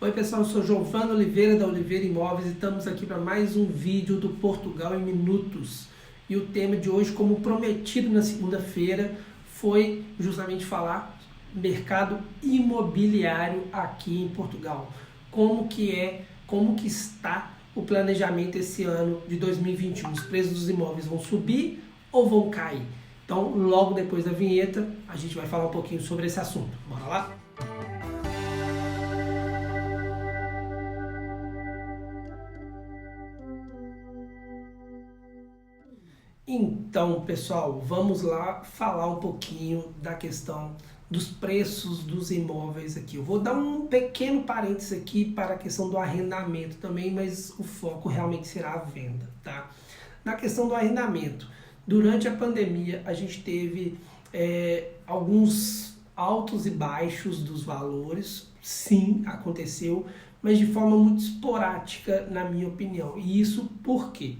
Oi pessoal, eu sou Giovana Oliveira da Oliveira Imóveis e estamos aqui para mais um vídeo do Portugal em Minutos. E o tema de hoje, como prometido na segunda-feira, foi justamente falar mercado imobiliário aqui em Portugal. Como que está o planejamento esse ano de 2021? Os preços dos imóveis vão subir ou vão cair? Então, logo depois da vinheta, a gente vai falar um pouquinho sobre esse assunto. Bora lá? Então, pessoal, vamos lá falar um pouquinho da questão dos preços dos imóveis aqui. Eu vou dar um pequeno parênteses aqui para a questão do arrendamento também, mas o foco realmente será a venda, tá? Na questão do arrendamento, durante a pandemia a gente teve alguns altos e baixos dos valores, sim, aconteceu, mas de forma muito esporádica, na minha opinião. E isso por quê?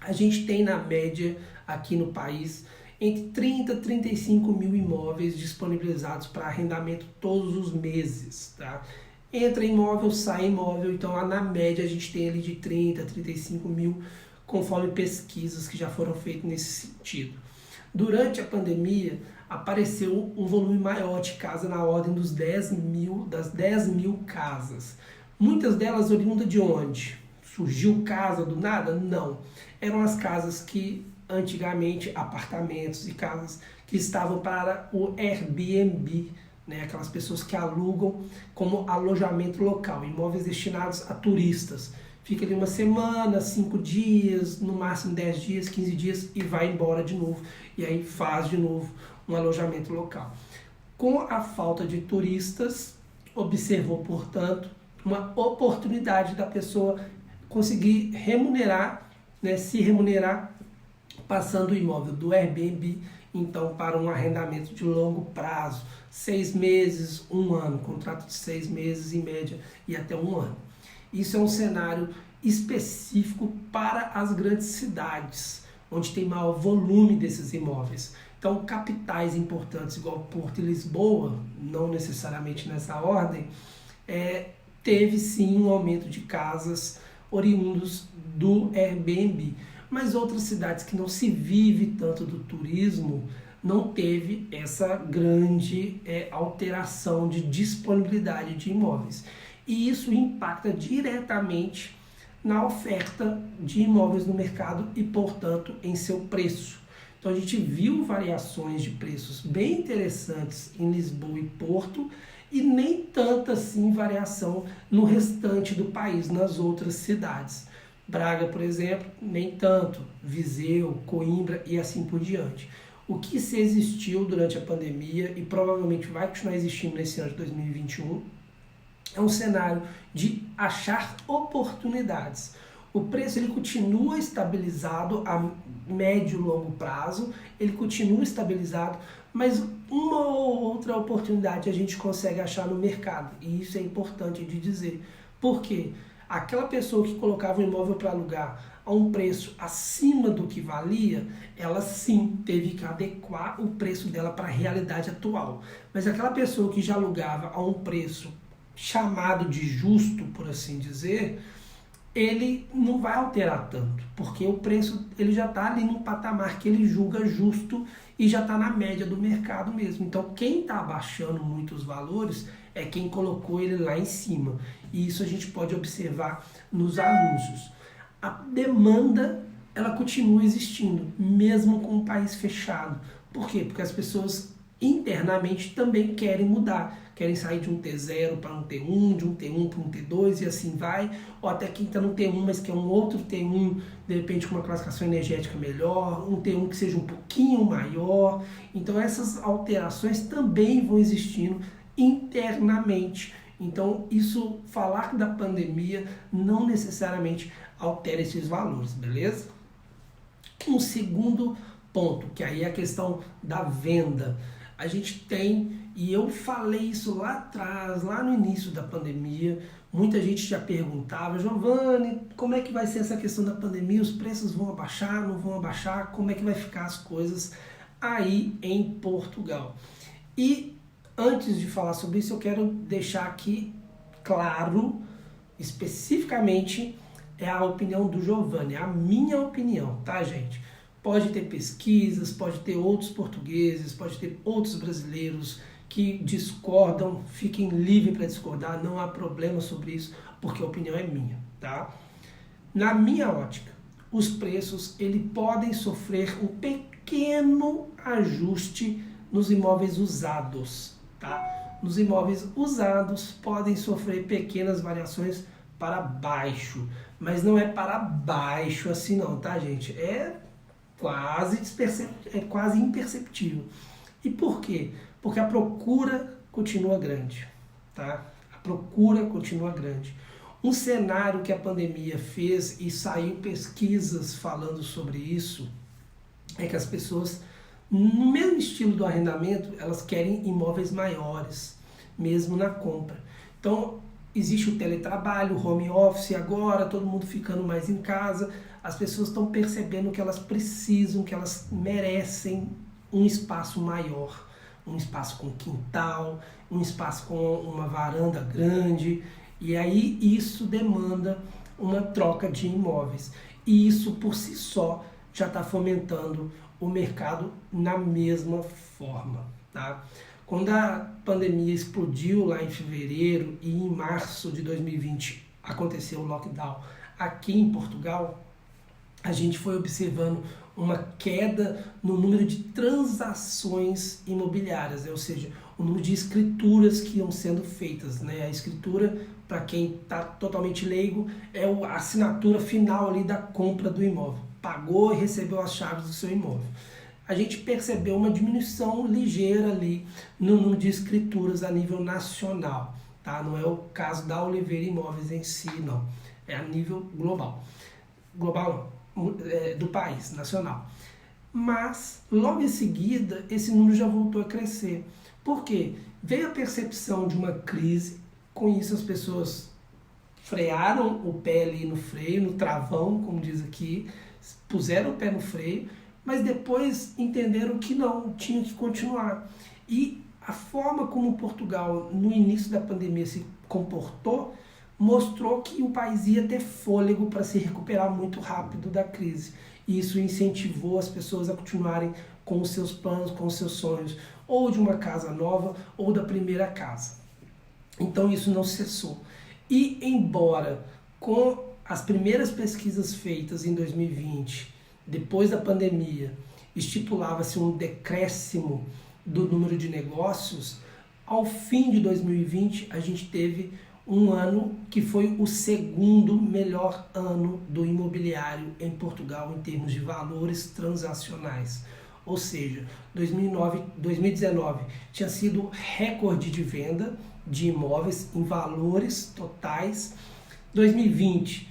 A gente tem na média aqui no país entre 30 e 35 mil imóveis disponibilizados para arrendamento todos os meses, tá? Entra imóvel, sai imóvel, então na média a gente tem ali de 30 a 35 mil, conforme pesquisas que já foram feitas nesse sentido. Durante a pandemia apareceu um volume maior de casa na ordem das 10 mil casas. Muitas delas oriundas de onde? Surgiu casa do nada? Não. Eram as casas que antigamente, apartamentos e casas que estavam para o Airbnb, né? Aquelas pessoas que alugam como alojamento local, imóveis destinados a turistas. Fica ali uma semana, 5 dias, no máximo 10 dias, 15 dias e vai embora de novo. E aí faz de novo um alojamento local. Com a falta de turistas, observou, portanto, uma oportunidade da pessoa conseguir remunerar, né, se remunerar passando o imóvel do Airbnb então para um arrendamento de longo prazo, 6 meses, 1 ano, contrato de 6 meses em média e até 1 ano. Isso é um cenário específico para as grandes cidades, onde tem maior volume desses imóveis. Então, capitais importantes igual Porto e Lisboa, não necessariamente nessa ordem, teve sim um aumento de casas oriundos do Airbnb. Mas outras cidades que não se vive tanto do turismo, não teve essa grande alteração de disponibilidade de imóveis. E isso impacta diretamente na oferta de imóveis no mercado e, portanto, em seu preço. Então a gente viu variações de preços bem interessantes em Lisboa e Porto, e nem tanta assim variação no restante do país, nas outras cidades. Braga, por exemplo, nem tanto, Viseu, Coimbra e assim por diante. O que se existiu durante a pandemia e provavelmente vai continuar existindo nesse ano de 2021 é um cenário de achar oportunidades. O preço ele continua estabilizado a médio e longo prazo, ele continua estabilizado, mas uma ou outra oportunidade a gente consegue achar no mercado, e isso é importante de dizer. Por quê? Aquela pessoa que colocava o imóvel para alugar a um preço acima do que valia, ela sim teve que adequar o preço dela para a realidade atual. Mas aquela pessoa que já alugava a um preço chamado de justo, por assim dizer, ele não vai alterar tanto, porque o preço ele já está ali num patamar que ele julga justo e já está na média do mercado mesmo. Então quem está abaixando muito os valores é quem colocou ele lá em cima. E isso a gente pode observar nos anúncios. A demanda ela continua existindo, mesmo com o país fechado. Por quê? Porque as pessoas internamente também querem mudar, querem sair de um T0 para um T1, de um T1 para um T2 e assim vai, ou até quem está no T1, mas que é um outro T1, de repente com uma classificação energética melhor, um T1 que seja um pouquinho maior. Então essas alterações também vão existindo internamente. Então isso, falar da pandemia não necessariamente altera esses valores, beleza? Um segundo ponto, que aí é a questão da venda. A gente tem, e eu falei isso lá atrás, lá no início da pandemia, muita gente já perguntava, Giovanni, como é que vai ser essa questão da pandemia? Os preços vão abaixar, não vão abaixar? Como é que vai ficar as coisas aí em Portugal? E antes de falar sobre isso, eu quero deixar aqui claro, especificamente, é a opinião do Giovanni, é a minha opinião, tá, gente? Pode ter pesquisas, pode ter outros portugueses, pode ter outros brasileiros que discordam, fiquem livres para discordar, não há problema sobre isso, porque a opinião é minha, tá? Na minha ótica, os preços podem sofrer um pequeno ajuste nos imóveis usados, tá? Nos imóveis usados podem sofrer pequenas variações para baixo, mas não é para baixo assim não, tá, gente? É quase imperceptível. E por quê? Porque a procura continua grande, tá? A procura continua grande. Um cenário que a pandemia fez e saiu pesquisas falando sobre isso é que as pessoas, no mesmo estilo do arrendamento, elas querem imóveis maiores, mesmo na compra. Então, existe o teletrabalho, o home office agora, todo mundo ficando mais em casa, as pessoas estão percebendo que elas precisam, que elas merecem um espaço maior, um espaço com quintal, um espaço com uma varanda grande, e aí isso demanda uma troca de imóveis. E isso por si só já está fomentando o mercado na mesma forma, tá? Quando a pandemia explodiu lá em fevereiro e em março de 2020 aconteceu o lockdown aqui em Portugal, a gente foi observando uma queda no número de transações imobiliárias, né? Ou seja, o número de escrituras que iam sendo feitas, né? A escritura, para quem está totalmente leigo, é a assinatura final ali da compra do imóvel. Pagou e recebeu as chaves do seu imóvel. A gente percebeu uma diminuição ligeira ali no número de escrituras a nível nacional, tá? Não é o caso da Oliveira Imóveis em si, não. É a nível global. Global não, do país, nacional. Mas, logo em seguida, esse número já voltou a crescer. Por quê? Veio a percepção de uma crise, com isso as pessoas frearam o pé ali no freio, no travão, como diz aqui, puseram o pé no freio, mas depois entenderam que não, tinha que continuar. E a forma como Portugal, no início da pandemia, se comportou, mostrou que o país ia ter fôlego para se recuperar muito rápido da crise. E isso incentivou as pessoas a continuarem com os seus planos, com os seus sonhos, ou de uma casa nova, ou da primeira casa. Então isso não cessou. E embora com as primeiras pesquisas feitas em 2020, depois da pandemia, estipulava-se um decréscimo do número de negócios, ao fim de 2020 a gente teve um ano que foi o segundo melhor ano do imobiliário em Portugal em termos de valores transacionais. Ou seja, 2019 tinha sido recorde de venda de imóveis em valores totais. 2020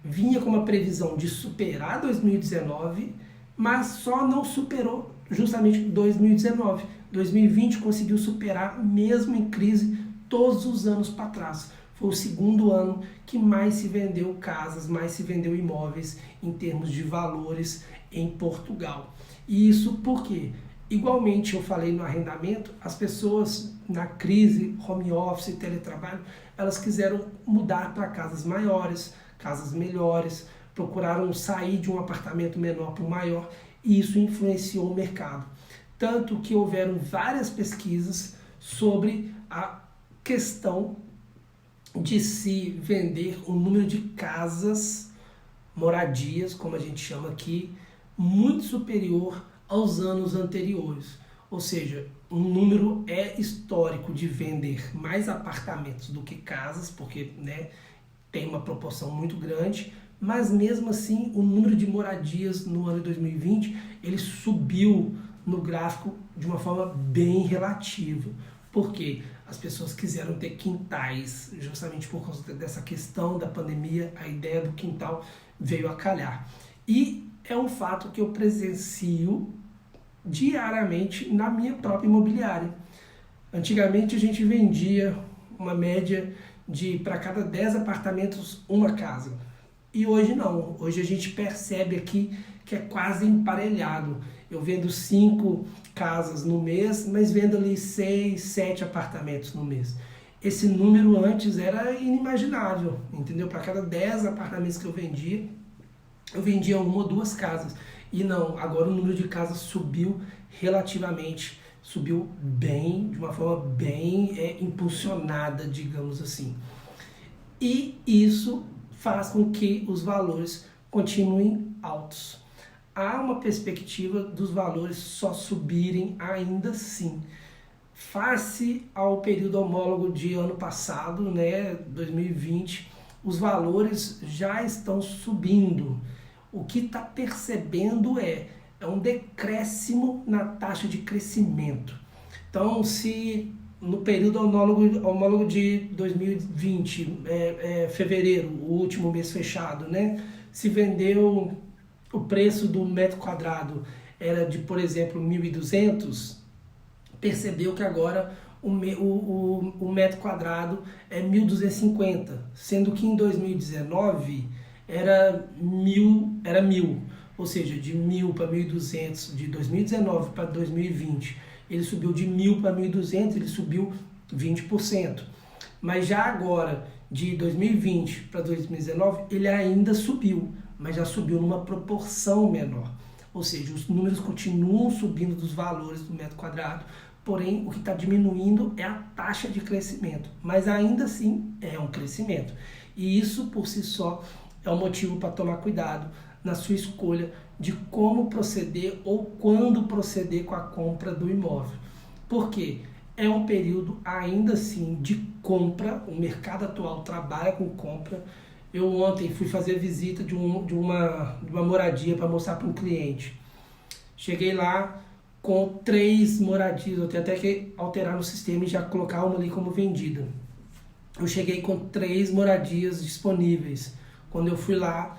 vinha com uma previsão de superar 2019, mas só não superou justamente 2019. 2020 conseguiu superar, mesmo em crise, todos os anos para trás. Foi o segundo ano que mais se vendeu casas, mais se vendeu imóveis em termos de valores em Portugal. E isso por quê? Igualmente eu falei no arrendamento, as pessoas na crise, home office, teletrabalho, elas quiseram mudar para casas maiores, casas melhores, procuraram sair de um apartamento menor para um maior, e isso influenciou o mercado. Tanto que houveram várias pesquisas sobre a questão de se vender um número de casas, moradias, como a gente chama aqui, muito superior aos anos anteriores. Ou seja, um número histórico de vender mais apartamentos do que casas, porque né, tem uma proporção muito grande, mas mesmo assim o número de moradias no ano de 2020 ele subiu no gráfico de uma forma bem relativa. Por quê? As pessoas quiseram ter quintais, justamente por causa dessa questão da pandemia, a ideia do quintal veio a calhar. E é um fato que eu presencio diariamente na minha própria imobiliária. Antigamente a gente vendia uma média de, para cada 10 apartamentos, uma casa. E hoje não, hoje a gente percebe aqui que é quase emparelhado. Eu vendo 5 casas no mês, mas vendo ali 6, 7 apartamentos no mês. Esse número antes era inimaginável, entendeu? Para cada 10 apartamentos que eu vendia uma ou duas casas. E não, agora o número de casas subiu relativamente, subiu bem, de uma forma bem impulsionada, digamos assim. E isso faz com que os valores continuem altos. Há uma perspectiva dos valores só subirem ainda assim. Face ao período homólogo de ano passado, né, 2020, os valores já estão subindo. O que está percebendo é um decréscimo na taxa de crescimento. Então, se no período homólogo de 2020, fevereiro, o último mês fechado, né, se vendeu o preço do metro quadrado era de, por exemplo, 1.200, percebeu que agora o metro quadrado é 1.250, sendo que em 2019 era 1.000, ou seja, de 1.000 para 1.200, de 2019 para 2020, ele subiu de 1.000 para 1.200, ele subiu 20%. Mas já agora, de 2020 para 2019, ele ainda subiu, mas já subiu numa proporção menor. Ou seja, os números continuam subindo dos valores do metro quadrado, porém o que está diminuindo é a taxa de crescimento, mas ainda assim é um crescimento. E isso por si só é um motivo para tomar cuidado na sua escolha de como proceder ou quando proceder com a compra do imóvel. Por quê? É um período ainda assim de compra, o mercado atual trabalha com compra. Eu ontem fui fazer visita de uma moradia para mostrar para um cliente. Cheguei lá com 3 moradias, eu tenho até que alterar no sistema e já colocar uma ali como vendida. Eu cheguei com 3 moradias disponíveis. Quando eu fui lá,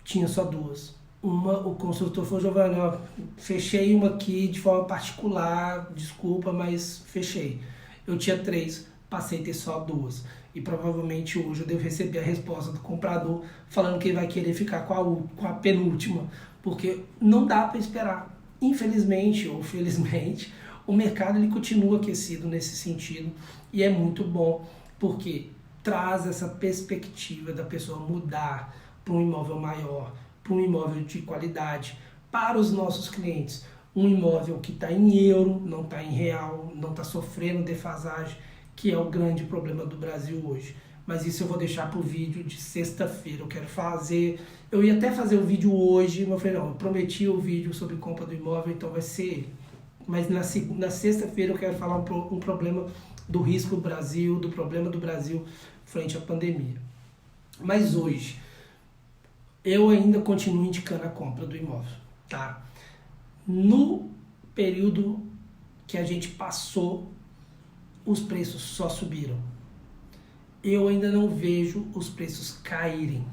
tinha só 2. O consultor falou: Giovanni, ó, fechei uma aqui de forma particular, desculpa, mas fechei. Eu tinha 3, passei a ter só 2. E provavelmente hoje eu devo receber a resposta do comprador falando que ele vai querer ficar com a penúltima, porque não dá para esperar. Infelizmente ou felizmente, o mercado ele continua aquecido nesse sentido e é muito bom, porque traz essa perspectiva da pessoa mudar para um imóvel maior, para um imóvel de qualidade, para os nossos clientes. Um imóvel que está em euro, não está em real, não está sofrendo defasagem, que é o grande problema do Brasil hoje. Mas isso eu vou deixar para o vídeo de sexta-feira. Eu ia até fazer o vídeo hoje, mas eu falei, não, eu prometi o vídeo sobre compra do imóvel, então vai ser. Mas na sexta-feira eu quero falar um problema do risco do Brasil, do problema do Brasil frente à pandemia. Mas hoje, eu ainda continuo indicando a compra do imóvel, tá? No período que a gente passou, os preços só subiram. Eu ainda não vejo os preços caírem,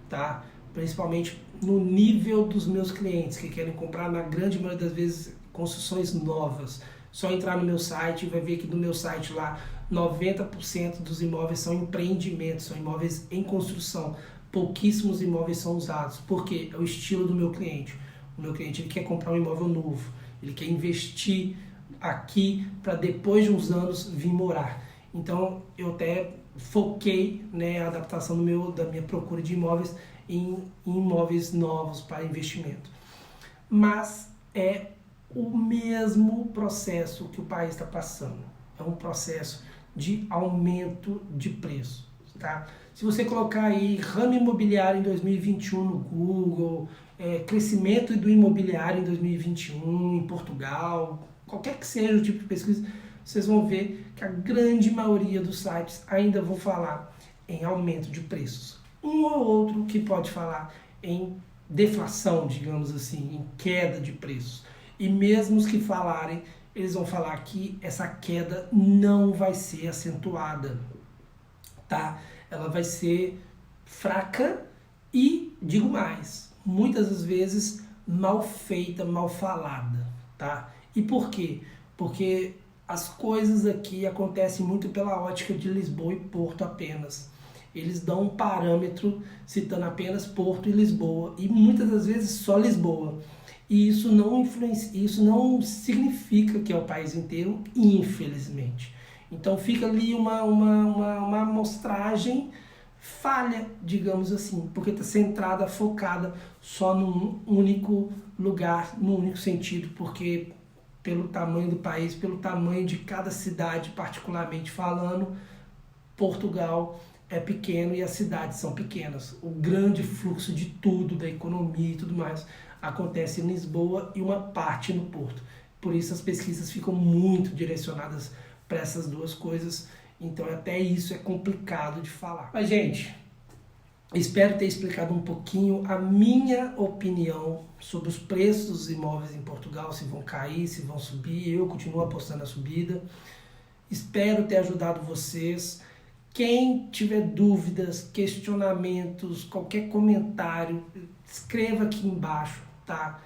tá? Principalmente no nível dos meus clientes que querem comprar, na grande maioria das vezes, construções novas. Só entrar no meu site e vai ver que no meu site lá 90% dos imóveis são empreendimentos, são imóveis em construção. Pouquíssimos imóveis são usados, porque é o estilo do meu cliente. O meu cliente ele quer comprar um imóvel novo, ele quer investir aqui para depois de uns anos vir morar. Então eu até foquei, né, a adaptação da minha procura de imóveis em imóveis novos para investimento. Mas é o mesmo processo que o país está passando. É um processo de aumento de preço, tá? Se você colocar aí ramo imobiliário em 2021 no Google, crescimento do imobiliário em 2021 em Portugal, qualquer que seja o tipo de pesquisa, vocês vão ver que a grande maioria dos sites ainda vão falar em aumento de preços. Um ou outro que pode falar em deflação, digamos assim, em queda de preços. E mesmo os que falarem, eles vão falar que essa queda não vai ser acentuada, tá? Ela vai ser fraca e, digo mais, muitas das vezes mal feita, mal falada, tá? E por quê? Porque as coisas aqui acontecem muito pela ótica de Lisboa e Porto apenas. Eles dão um parâmetro citando apenas Porto e Lisboa, e muitas das vezes só Lisboa. E isso não significa que é o país inteiro, infelizmente. Então fica ali uma amostragem falha, digamos assim, porque está centrada, focada só num único lugar, num único sentido, porque pelo tamanho do país, pelo tamanho de cada cidade, particularmente falando, Portugal é pequeno e as cidades são pequenas. O grande fluxo de tudo, da economia e tudo mais, acontece em Lisboa e uma parte no Porto. Por isso as pesquisas ficam muito direcionadas para essas duas coisas, então até isso é complicado de falar. Mas, gente, espero ter explicado um pouquinho a minha opinião sobre os preços dos imóveis em Portugal, se vão cair, se vão subir. Eu continuo apostando na subida. Espero ter ajudado vocês. Quem tiver dúvidas, questionamentos, qualquer comentário, escreva aqui embaixo, tá?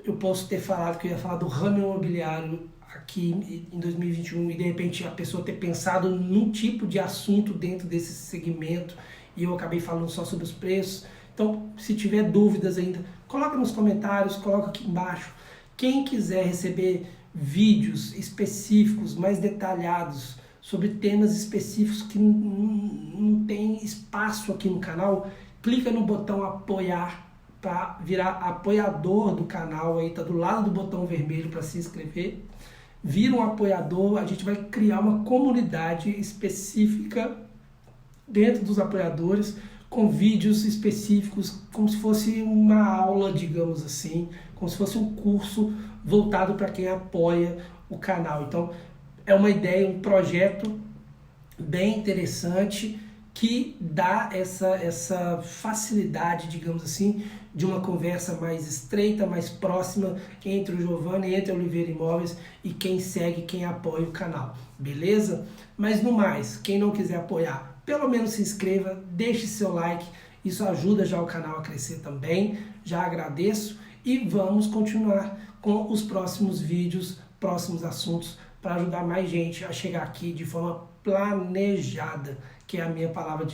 Eu posso ter falado que eu ia falar do ramo imobiliário aqui em 2021 e de repente a pessoa ter pensado num tipo de assunto dentro desse segmento e eu acabei falando só sobre os preços. Então, se tiver dúvidas ainda, coloca nos comentários, coloca aqui embaixo. Quem quiser receber vídeos específicos, mais detalhados, sobre temas específicos que não tem espaço aqui no canal, clica no botão apoiar para virar apoiador do canal, aí tá do lado do botão vermelho para se inscrever. Vira um apoiador, a gente vai criar uma comunidade específica dentro dos apoiadores, com vídeos específicos, como se fosse uma aula, digamos assim, como se fosse um curso voltado para quem apoia o canal. Então, é uma ideia, um projeto bem interessante que dá essa facilidade, digamos assim, de uma conversa mais estreita, mais próxima entre o Giovanni, entre a Oliveira Imóveis e quem segue, quem apoia o canal, beleza? Mas no mais, quem não quiser apoiar, pelo menos se inscreva, deixe seu like, isso ajuda já o canal a crescer também, já agradeço e vamos continuar com os próximos vídeos, próximos assuntos, para ajudar mais gente a chegar aqui de forma planejada, que é a minha palavra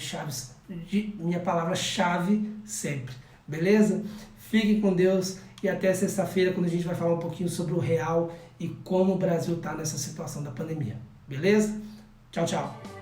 minha palavra-chave sempre, beleza? Fiquem com Deus e até sexta-feira, quando a gente vai falar um pouquinho sobre o real e como o Brasil está nessa situação da pandemia, beleza? Tchau, tchau!